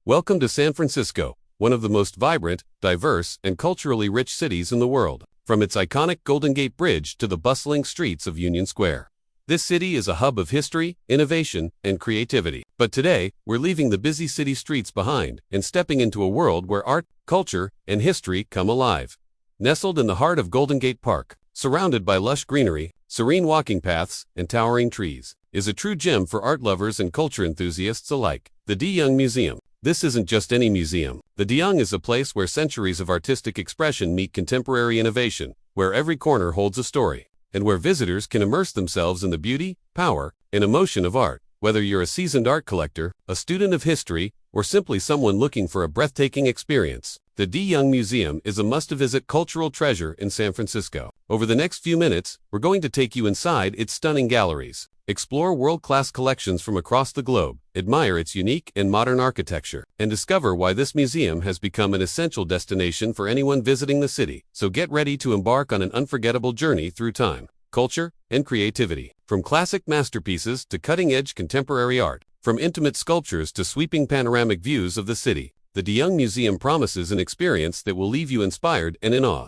Welcome to San Francisco, one of the most vibrant, diverse, and culturally rich cities in the world, from its iconic Golden Gate Bridge to the bustling streets of Union Square. This city is a hub of history, innovation, and creativity. But today, we're leaving the busy city streets behind and stepping into a world where art, culture, and history come alive. Nestled in the heart of Golden Gate Park, surrounded by lush greenery, serene walking paths, and towering trees, is a true gem for art lovers and culture enthusiasts alike. The De Young Museum. This isn't just any museum. The De Young is a place where centuries of artistic expression meet contemporary innovation, where every corner holds a story, and where visitors can immerse themselves in the beauty, power, and emotion of art. Whether you're a seasoned art collector, a student of history, or simply someone looking for a breathtaking experience, the De Young Museum is a must-visit cultural treasure in San Francisco. Over the next few minutes, we're going to take you inside its stunning galleries, explore world-class collections from across the globe, admire its unique and modern architecture, and discover why this museum has become an essential destination for anyone visiting the city. So get ready to embark on an unforgettable journey through time, culture, and creativity. From classic masterpieces to cutting-edge contemporary art, from intimate sculptures to sweeping panoramic views of the city, the De Young Museum promises an experience that will leave you inspired and in awe.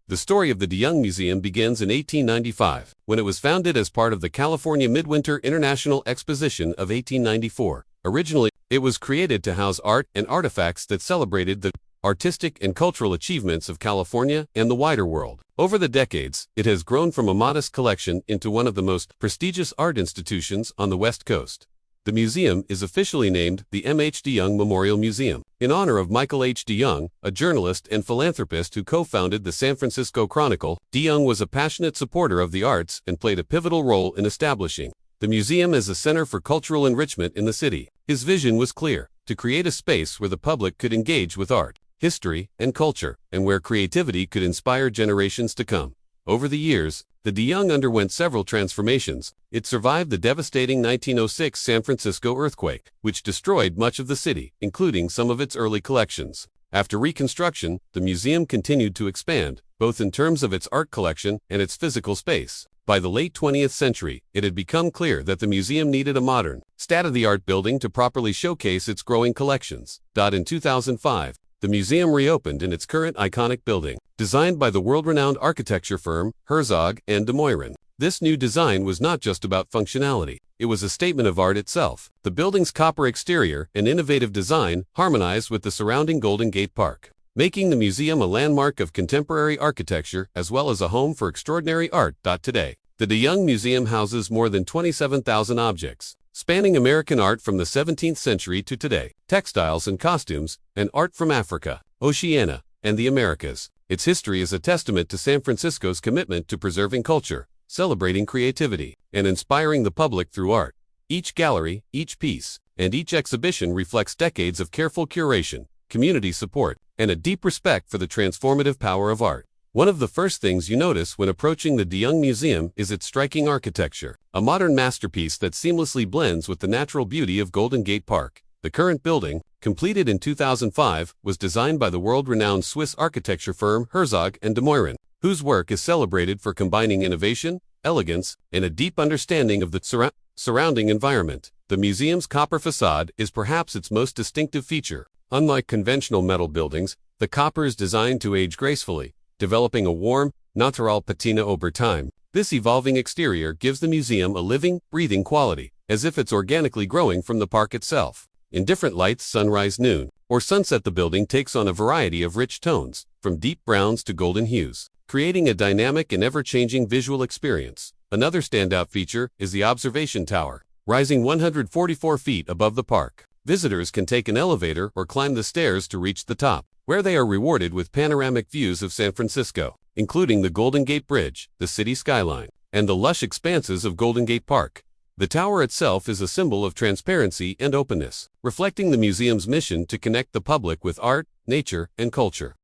The story of the De Young Museum begins in 1895, when it was founded as part of the California Midwinter International Exposition of 1894. Originally, it was created to house art and artifacts that celebrated the artistic and cultural achievements of California and the wider world. Over the decades, it has grown from a modest collection into one of the most prestigious art institutions on the West Coast. The museum is officially named the M. H. De Young Memorial Museum, in honor of Michael H. De Young, a journalist and philanthropist who co-founded the San Francisco Chronicle. De Young was a passionate supporter of the arts and played a pivotal role in establishing the museum as a center for cultural enrichment in the city. His vision was clear: to create a space where the public could engage with art, history, and culture, and where creativity could inspire generations to come. Over the years, the De Young underwent several transformations. It survived the devastating 1906 San Francisco earthquake, which destroyed much of the city, including some of its early collections. After reconstruction, the museum continued to expand, both in terms of its art collection and its physical space. By the late 20th century, it had become clear that the museum needed a modern, state-of-the-art building to properly showcase its growing collections. In 2005, the museum reopened in its current iconic building, designed by the world-renowned architecture firm Herzog & de Meuron. This new design was not just about functionality, it was a statement of art itself. The building's copper exterior and innovative design harmonized with the surrounding Golden Gate Park, making the museum a landmark of contemporary architecture as well as a home for extraordinary art. Today, the De Young Museum houses more than 27,000 objects, spanning American art from the 17th century to today, textiles and costumes, and art from Africa, Oceania, and the Americas. Its history is a testament to San Francisco's commitment to preserving culture, celebrating creativity, and inspiring the public through art. Each gallery, each piece, and each exhibition reflects decades of careful curation, community support, and a deep respect for the transformative power of art. One of the first things you notice when approaching the De Young Museum is its striking architecture, a modern masterpiece that seamlessly blends with the natural beauty of Golden Gate Park. The current building, completed in 2005, was designed by the world-renowned Swiss architecture firm Herzog & de Meuron, whose work is celebrated for combining innovation, elegance, and a deep understanding of the surrounding environment. The museum's copper facade is perhaps its most distinctive feature. Unlike conventional metal buildings, the copper is designed to age gracefully, developing a warm, natural patina over time. This evolving exterior gives the museum a living, breathing quality, as if it's organically growing from the park itself. In different lights, sunrise, noon, or sunset, the building takes on a variety of rich tones, from deep browns to golden hues, creating a dynamic and ever-changing visual experience. Another standout feature is the Observation Tower, rising 144 feet above the park. Visitors can take an elevator or climb the stairs to reach the top, where they are rewarded with panoramic views of San Francisco, including the Golden Gate Bridge, the city skyline, and the lush expanses of Golden Gate Park. The tower itself is a symbol of transparency and openness, reflecting the museum's mission to connect the public with art, nature, and culture.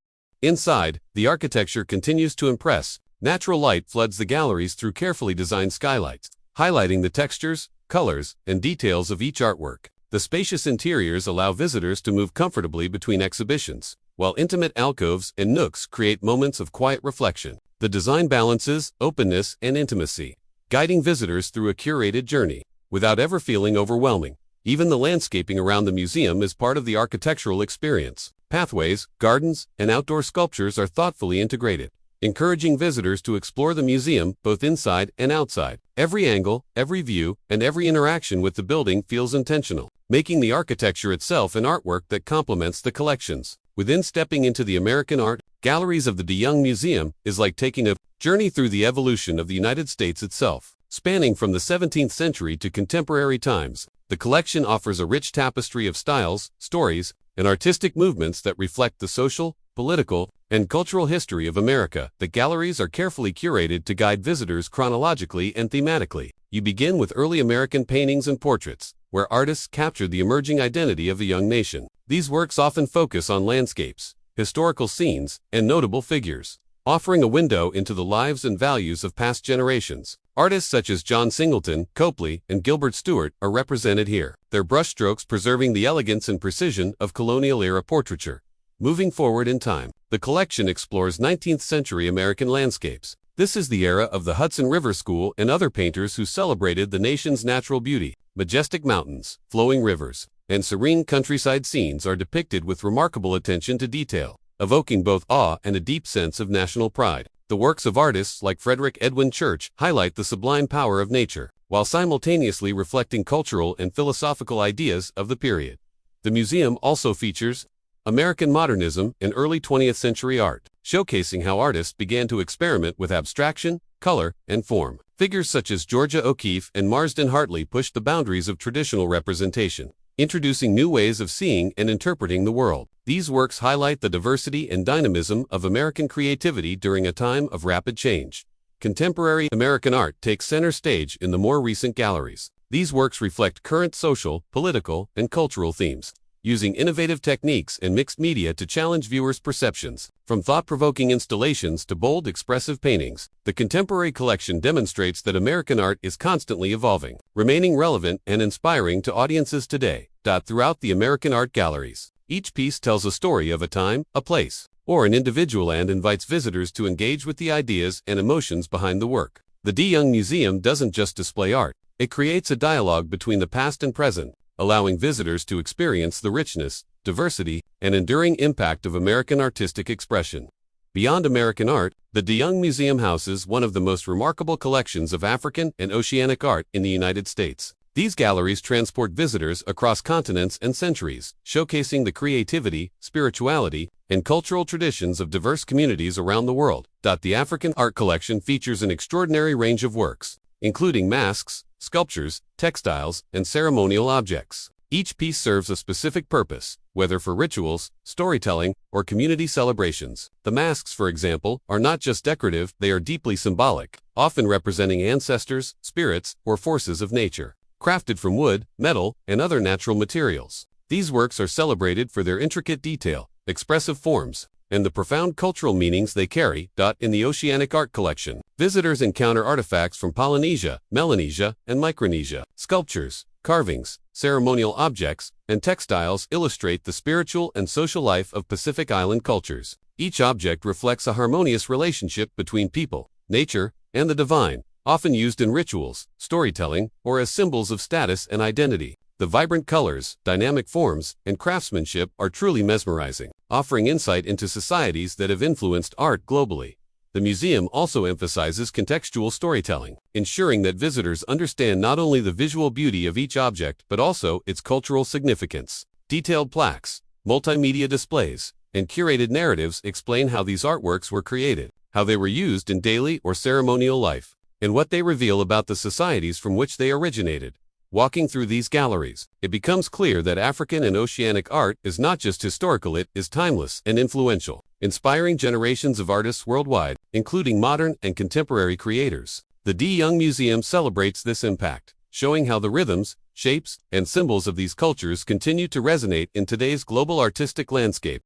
Inside, the architecture continues to impress. Natural light floods the galleries through carefully designed skylights, highlighting the textures, colors, and details of each artwork. The spacious interiors allow visitors to move comfortably between exhibitions, while intimate alcoves and nooks create moments of quiet reflection. The design balances openness and intimacy, guiding visitors through a curated journey, without ever feeling overwhelming. Even the landscaping around the museum is part of the architectural experience. Pathways, gardens, and outdoor sculptures are thoughtfully integrated, encouraging visitors to explore the museum both inside and outside. Every angle, every view, and every interaction with the building feels intentional, making the architecture itself an artwork that complements the collections. Within stepping into the American art galleries of the De Young Museum is like taking a journey through the evolution of the United States itself. Spanning from the 17th century to contemporary times, the collection offers a rich tapestry of styles, stories, and artistic movements that reflect the social, political, and cultural history of America. The galleries are carefully curated to guide visitors chronologically and thematically. You begin with early American paintings and portraits, where artists captured the emerging identity of a young nation. These works often focus on landscapes, historical scenes, and notable figures, offering a window into the lives and values of past generations. Artists such as John Singleton, Copley, and Gilbert Stuart are represented here, their brushstrokes preserving the elegance and precision of colonial-era portraiture. Moving forward in time, the collection explores 19th-century American landscapes. This is the era of the Hudson River School and other painters who celebrated the nation's natural beauty. Majestic mountains, flowing rivers, and serene countryside scenes are depicted with remarkable attention to detail, evoking both awe and a deep sense of national pride. The works of artists like Frederick Edwin Church highlight the sublime power of nature, while simultaneously reflecting cultural and philosophical ideas of the period. The museum also features American modernism and early 20th century art, showcasing how artists began to experiment with abstraction, color, and form. Figures such as Georgia O'Keeffe and Marsden Hartley pushed the boundaries of traditional representation, introducing new ways of seeing and interpreting the world. These works highlight the diversity and dynamism of American creativity during a time of rapid change. Contemporary American art takes center stage in the more recent galleries. These works reflect current social, political, and cultural themes, using innovative techniques and mixed media to challenge viewers' perceptions. From thought-provoking installations to bold, expressive paintings, the contemporary collection demonstrates that American art is constantly evolving, remaining relevant and inspiring to audiences today. Throughout the American art galleries, each piece tells a story of a time, a place, or an individual and invites visitors to engage with the ideas and emotions behind the work. The De Young Museum doesn't just display art, it creates a dialogue between the past and present, allowing visitors to experience the richness, diversity, and enduring impact of American artistic expression. Beyond American art, the De Young Museum houses one of the most remarkable collections of African and Oceanic art in the United States. These galleries transport visitors across continents and centuries, showcasing the creativity, spirituality, and cultural traditions of diverse communities around the world. The African art collection features an extraordinary range of works, including masks, sculptures, textiles, and ceremonial objects. Each piece serves a specific purpose, whether for rituals, storytelling, or community celebrations. The masks, for example, are not just decorative, they are deeply symbolic, often representing ancestors, spirits, or forces of nature. Crafted from wood, metal, and other natural materials, these works are celebrated for their intricate detail, expressive forms, and the profound cultural meanings they carry. In the Oceanic art collection, visitors encounter artifacts from Polynesia, Melanesia, and Micronesia. Sculptures, carvings, ceremonial objects, and textiles illustrate the spiritual and social life of Pacific Island cultures. Each object reflects a harmonious relationship between people, nature, and the divine, often used in rituals, storytelling, or as symbols of status and identity. The vibrant colors, dynamic forms, and craftsmanship are truly mesmerizing, offering insight into societies that have influenced art globally. The museum also emphasizes contextual storytelling, ensuring that visitors understand not only the visual beauty of each object but also its cultural significance. Detailed plaques, multimedia displays, and curated narratives explain how these artworks were created, how they were used in daily or ceremonial life, and what they reveal about the societies from which they originated. Walking through these galleries, it becomes clear that African and Oceanic art is not just historical, it is timeless and influential, inspiring generations of artists worldwide, including modern and contemporary creators. The De Young Museum celebrates this impact, showing how the rhythms, shapes, and symbols of these cultures continue to resonate in today's global artistic landscape.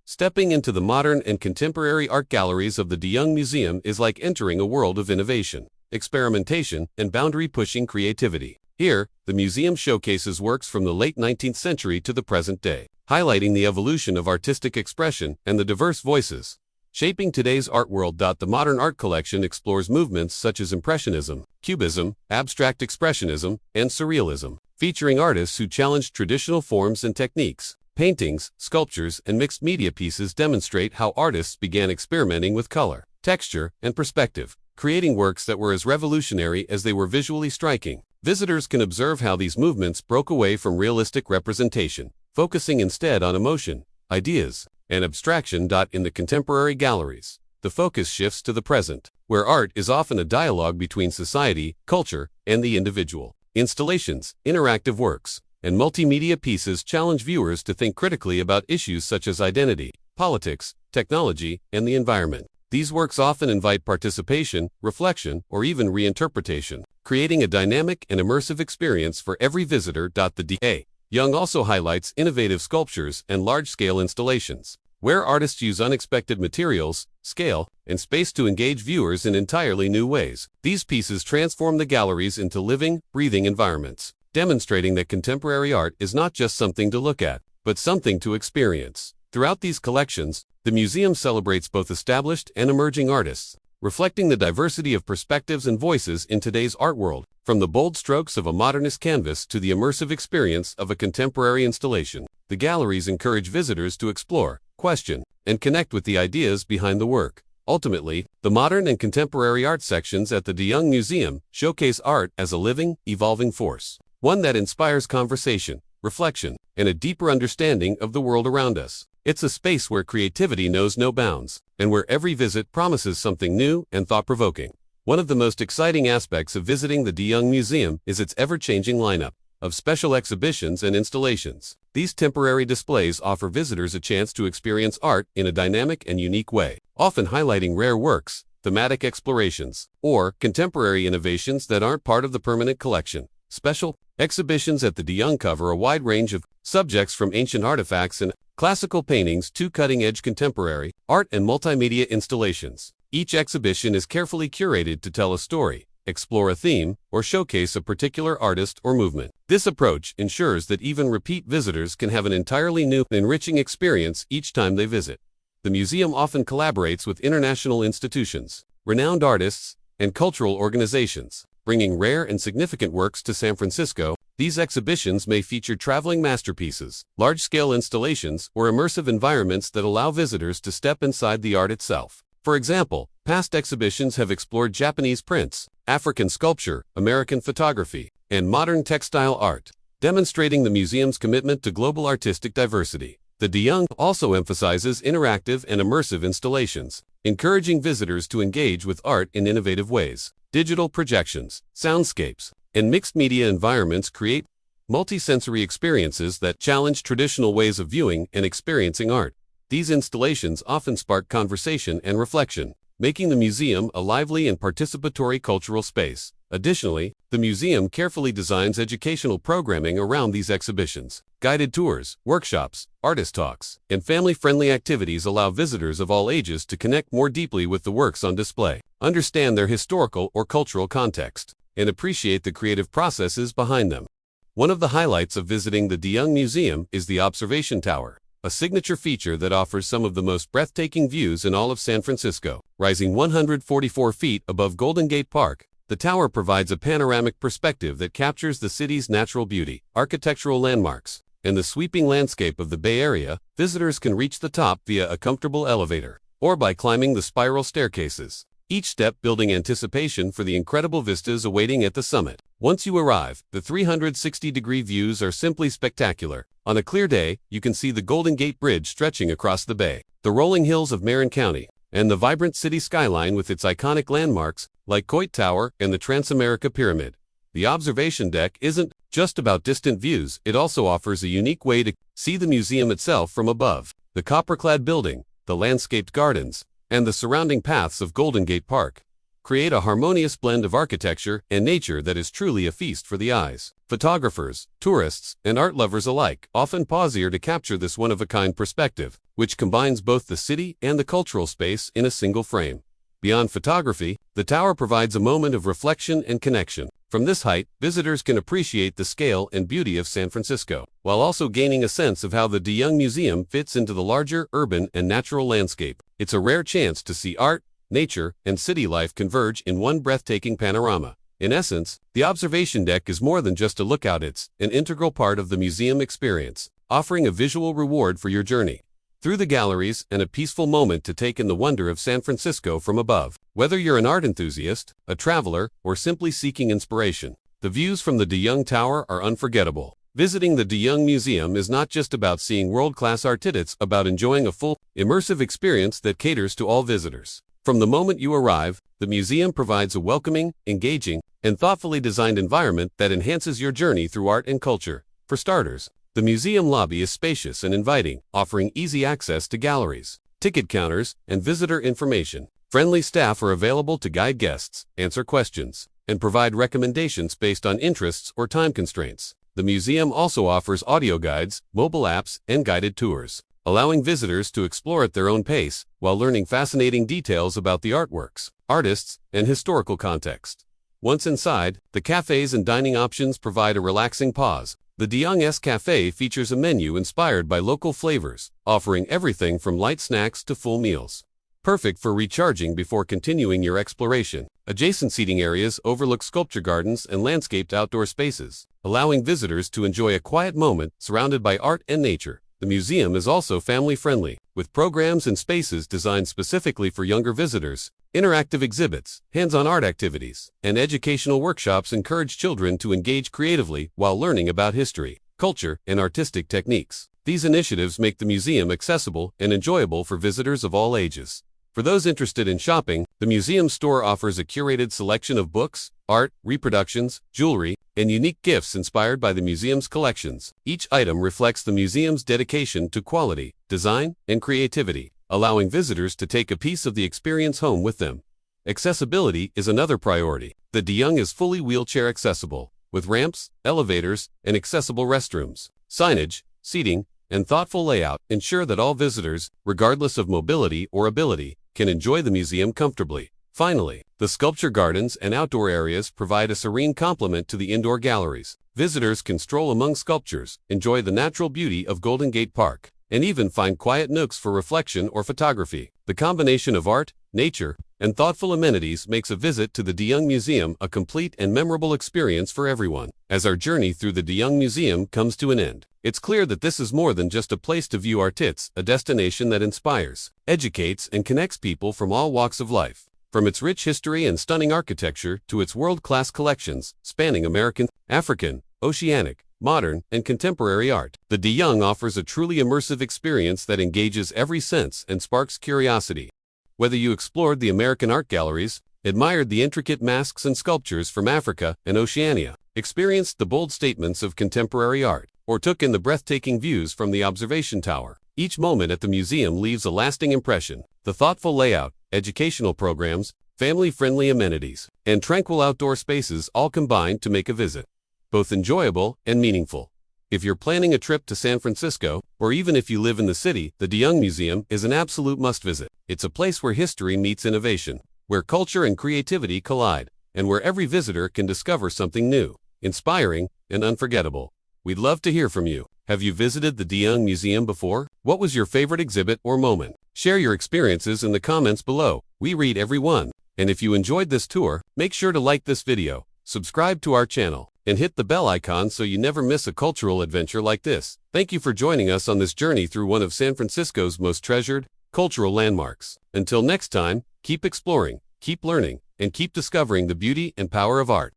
Stepping into the modern and contemporary art galleries of the De Young Museum is like entering a world of innovation, experimentation, and boundary-pushing creativity. Here, the museum showcases works from the late 19th century to the present day, highlighting the evolution of artistic expression and the diverse voices shaping today's art world. The modern art collection explores movements such as Impressionism, Cubism, Abstract Expressionism, and Surrealism, featuring artists who challenged traditional forms and techniques. Paintings, sculptures, and mixed media pieces demonstrate how artists began experimenting with color, texture, and perspective, creating works that were as revolutionary as they were visually striking. Visitors can observe how these movements broke away from realistic representation, focusing instead on emotion, ideas, and abstraction. In the contemporary galleries, the focus shifts to the present, where art is often a dialogue between society, culture, and the individual. Installations, interactive works, and multimedia pieces challenge viewers to think critically about issues such as identity, politics, technology, and the environment. These works often invite participation, reflection, or even reinterpretation, creating a dynamic and immersive experience for every visitor. The D.A. Young also highlights innovative sculptures and large-scale installations, where artists use unexpected materials, scale, and space to engage viewers in entirely new ways. These pieces transform the galleries into living, breathing environments, demonstrating that contemporary art is not just something to look at, but something to experience. Throughout these collections, the museum celebrates both established and emerging artists, reflecting the diversity of perspectives and voices in today's art world, from the bold strokes of a modernist canvas to the immersive experience of a contemporary installation. The galleries encourage visitors to explore, question, and connect with the ideas behind the work. Ultimately, the modern and contemporary art sections at the De Young Museum showcase art as a living, evolving force, one that inspires conversation, reflection, and a deeper understanding of the world around us. It's a space where creativity knows no bounds, and where every visit promises something new and thought-provoking. One of the most exciting aspects of visiting the De Young Museum is its ever-changing lineup of special exhibitions and installations. These temporary displays offer visitors a chance to experience art in a dynamic and unique way, often highlighting rare works, thematic explorations, or contemporary innovations that aren't part of the permanent collection. Special exhibitions at the De Young cover a wide range of subjects, from ancient artifacts and classical paintings to cutting-edge contemporary art and multimedia installations. Each exhibition is carefully curated to tell a story, explore a theme, or showcase a particular artist or movement. This approach ensures that even repeat visitors can have an entirely new, enriching experience each time they visit. The museum often collaborates with international institutions, renowned artists, and cultural organizations, bringing rare and significant works to San Francisco. These exhibitions may feature traveling masterpieces, large-scale installations, or immersive environments that allow visitors to step inside the art itself. For example, past exhibitions have explored Japanese prints, African sculpture, American photography, and modern textile art, demonstrating the museum's commitment to global artistic diversity. The De Young also emphasizes interactive and immersive installations, encouraging visitors to engage with art in innovative ways. Digital projections, soundscapes, and mixed media environments create multisensory experiences that challenge traditional ways of viewing and experiencing art. These installations often spark conversation and reflection, making the museum a lively and participatory cultural space. Additionally, the museum carefully designs educational programming around these exhibitions. Guided tours, workshops, artist talks, and family-friendly activities allow visitors of all ages to connect more deeply with the works on display, understand their historical or cultural context, and appreciate the creative processes behind them. One of the highlights of visiting the De Young Museum is the Observation Tower, a signature feature that offers some of the most breathtaking views in all of San Francisco. Rising 144 feet above Golden Gate Park, the tower provides a panoramic perspective that captures the city's natural beauty, architectural landmarks, and the sweeping landscape of the Bay Area. Visitors can reach the top via a comfortable elevator, or by climbing the spiral staircases, each step building anticipation for the incredible vistas awaiting at the summit. Once you arrive, the 360-degree views are simply spectacular. On a clear day, you can see the Golden Gate Bridge stretching across the bay, the rolling hills of Marin County, and the vibrant city skyline with its iconic landmarks like Coit Tower and the Transamerica Pyramid. The observation deck isn't just about distant views, it also offers a unique way to see the museum itself from above. The copper-clad building, the landscaped gardens, and the surrounding paths of Golden Gate Park create a harmonious blend of architecture and nature that is truly a feast for the eyes. Photographers, tourists, and art lovers alike often pause here to capture this one-of-a-kind perspective, which combines both the city and the cultural space in a single frame. Beyond photography, the tower provides a moment of reflection and connection. From this height, visitors can appreciate the scale and beauty of San Francisco, while also gaining a sense of how the De Young Museum fits into the larger urban and natural landscape. It's a rare chance to see art, nature, and city life converge in one breathtaking panorama, In essence, the observation deck is more than just a lookout, it's an integral part of the museum experience, offering a visual reward for your journey through the galleries and a peaceful moment to take in the wonder of San Francisco from above. Whether you're an art enthusiast, a traveler, or simply seeking inspiration, the views from the De Young Tower are unforgettable. Visiting the De Young Museum is not just about seeing world-class art, it's about enjoying a full, immersive experience that caters to all visitors. From the moment you arrive, the museum provides a welcoming, engaging, and thoughtfully designed environment that enhances your journey through art and culture. For starters, the museum lobby is spacious and inviting, offering easy access to galleries, ticket counters, and visitor information. Friendly staff are available to guide guests, answer questions, and provide recommendations based on interests or time constraints. The museum also offers audio guides, mobile apps, and guided tours, allowing visitors to explore at their own pace while learning fascinating details about the artworks, artists, and historical context. Once inside, the cafes and dining options provide a relaxing pause. The De Young's Cafe features a menu inspired by local flavors, offering everything from light snacks to full meals. Perfect for recharging before continuing your exploration. Adjacent seating areas overlook sculpture gardens and landscaped outdoor spaces, allowing visitors to enjoy a quiet moment surrounded by art and nature. The museum is also family-friendly, with programs and spaces designed specifically for younger visitors. Interactive exhibits, hands-on art activities, and educational workshops encourage children to engage creatively while learning about history, culture, and artistic techniques. These initiatives make the museum accessible and enjoyable for visitors of all ages. For those interested in shopping, the museum store offers a curated selection of books, art, reproductions, jewelry, and unique gifts inspired by the museum's collections. Each item reflects the museum's dedication to quality, design, and creativity, allowing visitors to take a piece of the experience home with them. Accessibility is another priority. The De Young is fully wheelchair accessible, with ramps, elevators, and accessible restrooms. Signage, seating, and thoughtful layout ensure that all visitors, regardless of mobility or ability, can enjoy the museum comfortably. Finally, the sculpture gardens and outdoor areas provide a serene complement to the indoor galleries. Visitors can stroll among sculptures, enjoy the natural beauty of Golden Gate Park, and even find quiet nooks for reflection or photography. The combination of art, nature, and thoughtful amenities makes a visit to the De Young Museum a complete and memorable experience for everyone. As our journey through the De Young Museum comes to an end, it's clear that this is more than just a place to view art, it's a destination that inspires, educates, and connects people from all walks of life. From its rich history and stunning architecture to its world-class collections, spanning American, African, Oceanic, modern, and contemporary art, the De Young offers a truly immersive experience that engages every sense and sparks curiosity. Whether you explored the American art galleries, admired the intricate masks and sculptures from Africa and Oceania, experienced the bold statements of contemporary art, or took in the breathtaking views from the observation tower, each moment at the museum leaves a lasting impression. The thoughtful layout, educational programs, family-friendly amenities, and tranquil outdoor spaces all combine to make a visit both enjoyable and meaningful. If you're planning a trip to San Francisco, or even if you live in the city, the De Young Museum is an absolute must-visit. It's a place where history meets innovation, where culture and creativity collide, and where every visitor can discover something new, inspiring, and unforgettable. We'd love to hear from you. Have you visited the De Young Museum before? What was your favorite exhibit or moment? Share your experiences in the comments below. We read every one. And if you enjoyed this tour, make sure to like this video, subscribe to our channel, and hit the bell icon so you never miss a cultural adventure like this. Thank you for joining us on this journey through one of San Francisco's most treasured cultural landmarks. Until next time, keep exploring, keep learning, and keep discovering the beauty and power of art.